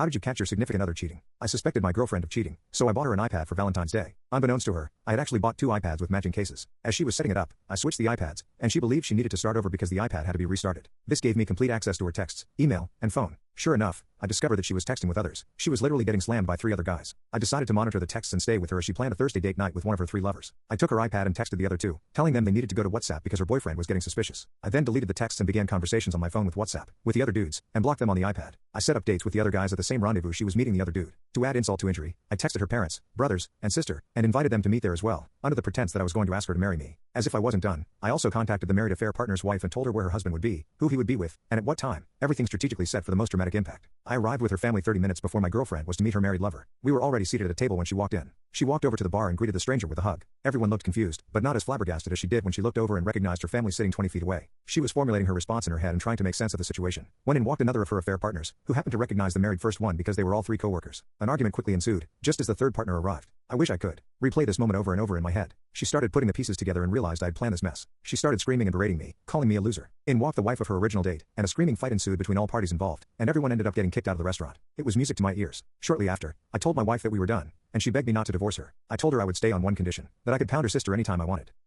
How did you catch your significant other cheating? I suspected my girlfriend of cheating, so I bought her an iPad for Valentine's Day. Unbeknownst to her, I had actually bought two iPads with matching cases. As she was setting it up, I switched the iPads, and she believed she needed to start over because the iPad had to be restarted. This gave me complete access to her texts, email, and phone. Sure enough, I discovered that she was texting with others. She was literally getting slammed by 3 other guys. I decided to monitor the texts and stay with her as she planned a Thursday date night with one of her 3 lovers. I took her iPad and texted the other 2, telling them they needed to go to WhatsApp because her boyfriend was getting suspicious. I then deleted the texts and began conversations on my phone with WhatsApp, with the other dudes, and blocked them on the iPad. I set up dates with the other guys at the same rendezvous she was meeting the other dude. To add insult to injury, I texted her parents, brothers, and sister, and invited them to meet there as well, under the pretense that I was going to ask her to marry me. As if I wasn't done, I also contacted the married affair partner's wife and told her where her husband would be, who he would be with, and at what time. Everything strategically set for the most dramatic impact. I arrived with her family 30 minutes before my girlfriend was to meet her married lover. We were already seated at a table when she walked in. She walked over to the bar and greeted the stranger with a hug. Everyone looked confused, but not as flabbergasted as she did when she looked over and recognized her family sitting 20 feet away. She was formulating her response in her head and trying to make sense of the situation. When in walked another of her affair partners, who happened to recognize the married first one because they were all 3 co-workers. An argument quickly ensued, just as the third partner arrived. I wish I could replay this moment over and over in my head. She started putting the pieces together and realized I'd planned this mess. She started screaming and berating me, calling me a loser. In walked the wife of her original date, and a screaming fight ensued between all parties involved, and everyone ended up getting kicked out of the restaurant. It was music to my ears. Shortly after, I told my wife that we were done, and she begged me not to divorce her. I told her I would stay on one condition, that I could pound her sister anytime I wanted.